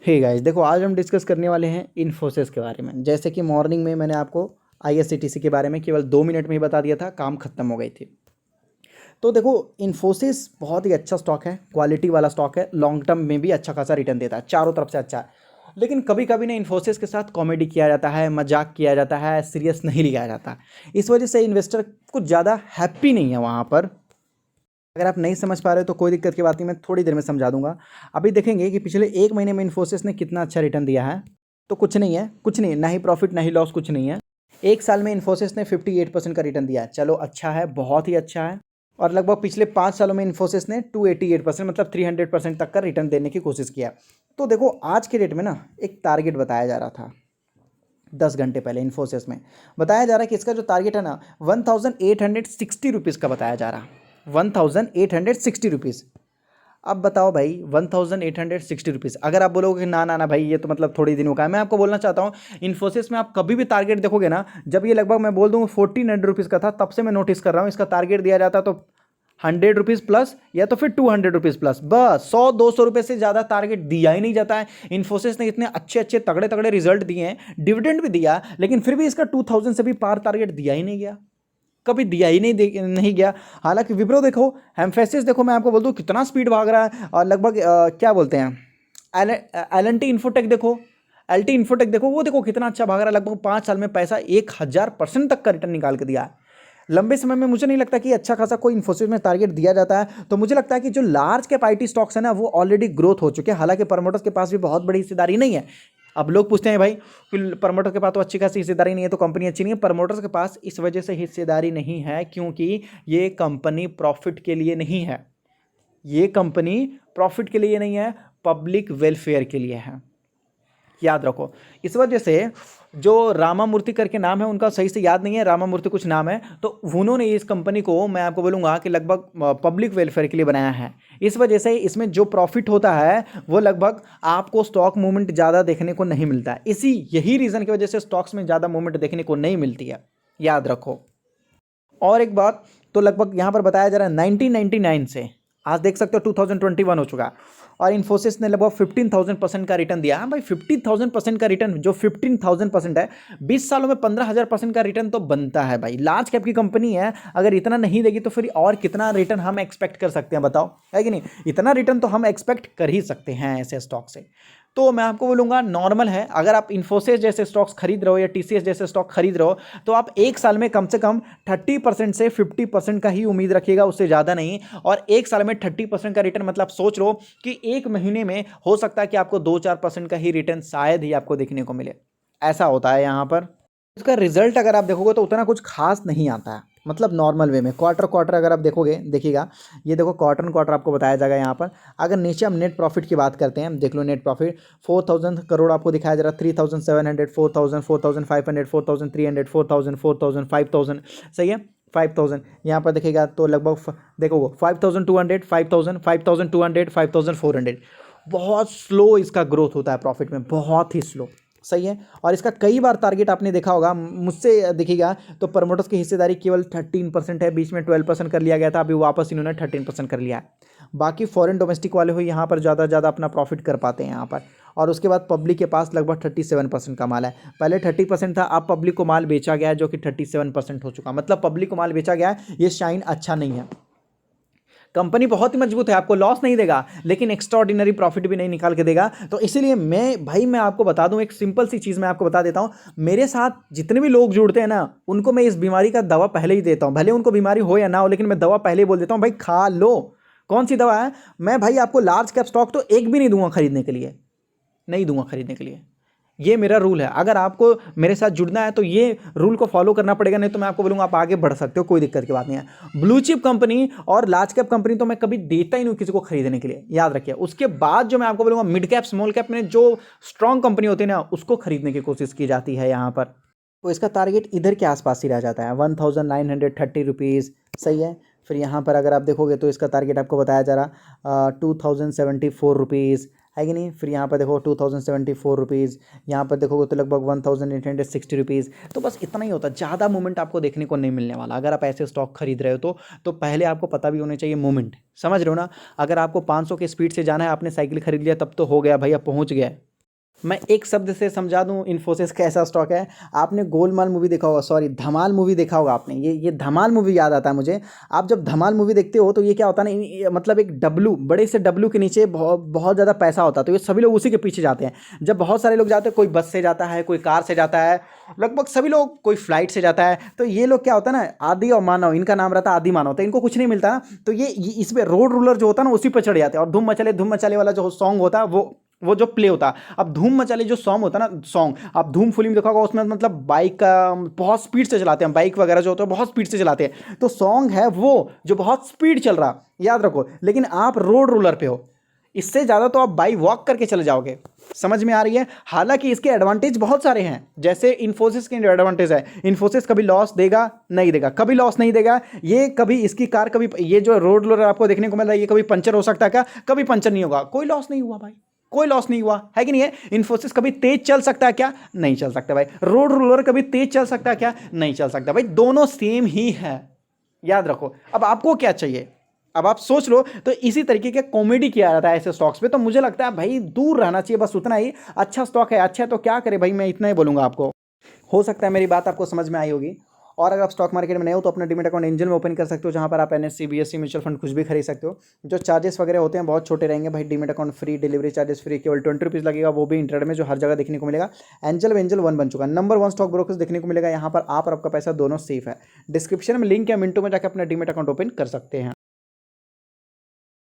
Hey guys, देखो आज हम डिस्कस करने वाले हैं इन्फोसिस के बारे में। जैसे कि मॉर्निंग में मैंने आपको आईएससीटीसी के बारे में केवल 2 मिनट में ही बता दिया था, काम खत्म हो गई थी। तो देखो, इन्फोसिस बहुत ही अच्छा स्टॉक है, क्वालिटी वाला स्टॉक है, लॉन्ग टर्म में भी अच्छा खासा रिटर्न देता है, चारों तरफ से अच्छा है। लेकिन कभी कभी ना इन्फोसिस के साथ कॉमेडी किया जाता है, मजाक किया जाता है, सीरियस नहीं लिया जाता। इस वजह से इन्वेस्टर कुछ ज़्यादा हैप्पी नहीं है वहाँ पर। अगर आप नहीं समझ पा रहे हो तो कोई दिक्कत की बात नहीं, मैं थोड़ी देर में समझा दूंगा। अभी देखेंगे कि पिछले 1 महीने में इन्फोसिस ने कितना अच्छा रिटर्न दिया है। तो कुछ नहीं है, कुछ नहीं है, ना ही प्रॉफिट ना ही लॉस, कुछ नहीं है। एक साल में इन्फोसिस ने 58% का रिटर्न दिया है। चलो अच्छा है, बहुत ही अच्छा है। और लगभग पिछले 5 सालों में इन्फोसिस ने 288% मतलब 300% तक का रिटर्न देने की कोशिश किया। तो देखो, आज के डेट में ना एक टारगेट बताया जा रहा था 10 घंटे पहले इन्फोसिस में। बताया जा रहा है कि इसका जो टारगेट है ना 1860 रुपीज़ का बताया जा रहा। 1860 रुपीज़। अब बताओ भाई, 1860 रुपीज़। अगर आप बोलोगे कि ना ना ना भाई, ये तो मतलब थोड़ी दिनों का है, मैं आपको बोलना चाहता हूँ इन्फोसिस में आप कभी भी टारगेट देखोगे ना, जब ये लगभग मैं बोल दूँ 1400 रुपीज़ का था, तब से मैं नोटिस कर रहा हूँ इसका टारगेट दिया जाता तो 100 रुपीज़ प्लस या तो फिर 200 रुपीज़ प्लस। बस 100-200 रुपये से ज़्यादा टारगेट दिया ही नहीं जाता है। इन्फोसिस ने इतने अच्छे अच्छे तगड़े तगड़े रिजल्ट दिए हैं, डिविडेंड भी दिया, लेकिन फिर भी इसका 2000 से भी पार टारगेट दिया ही नहीं गया, कभी दिया ही नहीं गया। हालांकि विप्रो देखो, एम्फेसिस देखो, मैं आपको बोल दूं कितना स्पीड भाग रहा है। और लगभग क्या बोलते हैं, एल टी इन्फोटेक देखो, एल टी इन्फोटेक देखो, वो देखो कितना अच्छा भाग रहा है। लगभग 5 साल में पैसा 1000% तक का रिटर्न निकाल के दिया है। लंबे समय में मुझे नहीं लगता कि अच्छा खासा कोई इन्फोसिस में टारगेट दिया जाता है। तो मुझे लगता है कि जो लार्ज कैप आईटी स्टॉक्स है ना, वो ऑलरेडी ग्रोथ हो चुके हैं। हालांकि प्रमोटर्स के पास भी बहुत बड़ी हिस्सेदारी नहीं है। अब लोग पूछते हैं भाई कि प्रमोटर के पास तो अच्छी खासी हिस्सेदारी नहीं है तो कंपनी अच्छी नहीं है। प्रमोटर्स के पास इस वजह से हिस्सेदारी नहीं है क्योंकि ये कंपनी प्रॉफिट के लिए नहीं है। ये कंपनी प्रॉफिट के लिए नहीं है, पब्लिक वेलफेयर के लिए है, याद रखो। इस वजह से जो रामामूर्ति करके नाम है, उनका सही से याद नहीं है, रामामूर्ति कुछ नाम है, तो उन्होंने इस कंपनी को, मैं आपको बोलूँगा कि लगभग पब्लिक वेलफेयर के लिए बनाया है। इस वजह से इसमें जो प्रॉफिट होता है वो लगभग आपको स्टॉक मूवमेंट ज़्यादा देखने को नहीं मिलता है। यही रीज़न की वजह से स्टॉक्स में ज़्यादा मूवमेंट देखने को नहीं मिलती है, याद रखो। और एक बात, तो लगभग यहाँ पर बताया जा रहा है 1999 से आज देख सकते हो 2021 हो चुका, और इन्फोसिस ने लगभग 15,000% का रिटर्न दिया। हाँ भाई, 15,000% का रिटर्न, जो 15,000% है, 20 सालों में 15,000% का रिटर्न तो बनता है भाई। लार्ज कैप की कंपनी है, अगर इतना नहीं देगी तो फिर और कितना रिटर्न हम एक्सपेक्ट कर सकते हैं, बताओ, है कि नहीं? इतना रिटर्न तो हम एक्सपेक्ट कर ही सकते हैं ऐसे स्टॉक से। तो मैं आपको बोलूँगा नॉर्मल है। अगर आप इन्फोसिस जैसे स्टॉक्स खरीद रहे हो या टीसीएस जैसे स्टॉक खरीद रहे हो, तो आप एक साल में कम से कम 30% से 50% का ही उम्मीद रखिएगा, उससे ज़्यादा नहीं। और एक साल में 30% का रिटर्न मतलब सोच लो कि एक महीने में हो सकता है कि आपको 2-4% का ही रिटर्न शायद ही आपको देखने को मिले। ऐसा होता है यहाँ पर। इसका रिजल्ट अगर आप देखोगे तो उतना कुछ खास नहीं आता है, मतलब नॉर्मल वे में। क्वार्टर क्वार्टर अगर आप देखोगे, देखिएगा, ये देखो क्वार्टर क्वार्टर आपको बताया जाएगा यहाँ पर। अगर नीचे हम नेट प्रॉफिट की बात करते हैं, देख लो नेट प्रॉफिट 4,000 करोड़ आपको दिखाया जा रहा है, 3,700, 4,000, 4,500, 4,300, 4,000, 4,000, 5,000, सही है, 5,000। यहाँ पर देखिएगा तो लगभग देखो 5,200, 5,000, 5,200, 5,400। बहुत स्लो इसका ग्रोथ होता है प्रॉफिट में, बहुत ही स्लो, सही है। और इसका कई बार टारगेट आपने देखा होगा, मुझसे दिखेगा तो प्रमोटर्स की हिस्सेदारी केवल 13% है, बीच में 12% कर लिया गया था, अभी वापस इन्होंने 13% कर लिया है। बाकी फॉरेन डोमेस्टिक वाले हो यहाँ पर ज़्यादा अपना प्रॉफिट कर पाते हैं यहाँ पर। और उसके बाद पब्लिक के पास लगभग 37% का माल है। पहले 30% था, अब पब्लिक को माल बेचा गया है जो कि 37% हो चुका, मतलब पब्लिक को माल बेचा गया है। ये शाइन अच्छा नहीं है। कंपनी बहुत ही मजबूत है, आपको लॉस नहीं देगा, लेकिन एक्स्ट्राऑर्डिनरी प्रॉफिट भी नहीं निकाल के देगा। तो इसीलिए मैं आपको बता दूं, एक सिंपल सी चीज़ मैं आपको बता देता हूं। मेरे साथ जितने भी लोग जुड़ते हैं ना, उनको मैं इस बीमारी का दवा पहले ही देता हूं। भले उनको बीमारी हो या ना हो, लेकिन मैं दवा पहले ही बोल देता हूं, भाई खा लो। कौन सी दवा है? मैं भाई आपको लार्ज कैप स्टॉक तो एक भी नहीं दूंगा खरीदने के लिए, नहीं दूंगा खरीदने के लिए। ये मेरा रूल है। अगर आपको मेरे साथ जुड़ना है तो ये रूल को फॉलो करना पड़ेगा, नहीं तो मैं आपको बोलूँगा आप आगे बढ़ सकते हो, कोई दिक्कत की बात नहीं है। ब्लू चिप कंपनी और लार्ज कैप कंपनी तो मैं कभी देता ही नहीं किसी को खरीदने के लिए, याद रखिए। उसके बाद जो मैं आपको बोलूँगा मिड कैप स्मॉल कैप में जो स्ट्रॉन्ग कंपनी होती है ना, उसको खरीदने की कोशिश की जाती है यहाँ पर। तो इसका टारगेट इधर के आसपास ही रह जाता है, 1,930 रुपीज़, सही है। फिर यहाँ पर अगर आप देखोगे तो इसका टारगेट आपको बताया जा रहा 2,074 रुपीज़, है कि नहीं? फिर यहाँ पर देखो 2,074 रुपीज़, यहाँ पर देखोगे तो लगभग 1,860 रुपीज़। तो बस इतना ही होता है, ज़्यादा मूवमेंट आपको देखने को नहीं मिलने वाला। अगर आप ऐसे स्टॉक खरीद रहे हो तो पहले आपको पता भी होना चाहिए मूवमेंट, समझ रहे हो ना? अगर आपको 500 के स्पीड से जाना है, आपने साइकिल खरीद लिया, तब तो हो गया भाई, अब पहुँच गया, मैं एक शब्द से समझा दूं इन्फोसिस कैसा स्टॉक है। आपने गोलमाल मूवी देखा होगा, सॉरी धमाल मूवी देखा होगा आपने, ये धमाल मूवी याद आता है मुझे। आप जब धमाल मूवी देखते हो तो ये क्या होता है ना, मतलब एक डब्लू, बड़े से डब्लू के नीचे बहुत बहुत ज़्यादा पैसा होता है, तो ये सभी लोग उसी के पीछे जाते हैं। जब बहुत सारे लोग जाते हैं, कोई बस से जाता है, कोई कार से जाता है, लगभग सभी लोग, कोई फ्लाइट से जाता है, तो ये लोग क्या होता है ना, आदि और मानव, इनका नाम रहता है आदि मानव, तो इनको कुछ नहीं मिलता ना, तो ये इसमें रोड रूलर जो होता है ना उसी पर चढ़ जाते हैं। और धूम मचाले वाला जो सॉन्ग होता है वो जो प्ले होता है। अब धूम मचाले जो सॉन्ग होता है ना, सॉन्ग आप धूम फिल्म देखा होगा, उसमें मतलब बाइक का बहुत स्पीड से चलाते हैं, बाइक वगैरह जो होता है बहुत स्पीड से चलाते हैं, तो सॉन्ग है वो जो बहुत स्पीड चल रहा, याद रखो। लेकिन आप रोड रूलर पे हो, इससे ज़्यादा तो आप बाई वॉक करके चले जाओगे। समझ में आ रही है? हालांकि इसके एडवांटेज बहुत सारे हैं, जैसे इन्फोसिस के एडवांटेज है, इन्फोसिस कभी लॉस देगा नहीं देगा, कभी लॉस नहीं देगा। ये कभी इसकी कार कभी, ये जो रोड रोलर आपको देखने को मिल रहा है, ये कभी पंचर हो सकता है क्या? कभी पंचर नहीं होगा, कोई लॉस नहीं हुआ भाई, कोई लॉस नहीं हुआ, है कि नहीं है? इन्फोसिस कभी तेज चल सकता है क्या? नहीं चल सकता भाई। रोड रोलर कभी तेज चल सकता है क्या? नहीं चल सकता भाई। दोनों सेम ही है, याद रखो। अब आपको क्या चाहिए, अब आप सोच लो। तो इसी तरीके का कॉमेडी किया जाता है ऐसे स्टॉक्स पे, तो मुझे लगता है भाई दूर रहना चाहिए, बस उतना ही। अच्छा स्टॉक है, अच्छा है तो क्या करे भाई, मैं इतना ही बोलूंगा आपको। हो सकता है मेरी बात आपको समझ में आई होगी। और अगर आप स्टॉक मार्केट में नए हो तो अपना डीमेट अकाउंट एंजल में ओपन कर सकते हो, जहां पर आप एनएससी बीएससी म्यूचुअल फंड कुछ भी खरीद सकते हो। जो चार्जेस वगैरह होते हैं बहुत छोटे रहेंगे भाई। Demat account free, delivery charges free, केवल 20 रुपीज़ लगेगा, वो भी इंटरनेट में, जो हर जगह देखने को मिलेगा। एंजल वेंजल वन बन चुका है, नंबर 1 स्टॉक ब्रोकर्स देखने को मिलेगा यहाँ पर। आप और आपका पैसा दोनों सेफ है। डिस्क्रिप्शन में लिंक है, मिनटों में जाकर अपना डीमेट अकाउंट ओपन कर सकते हैं।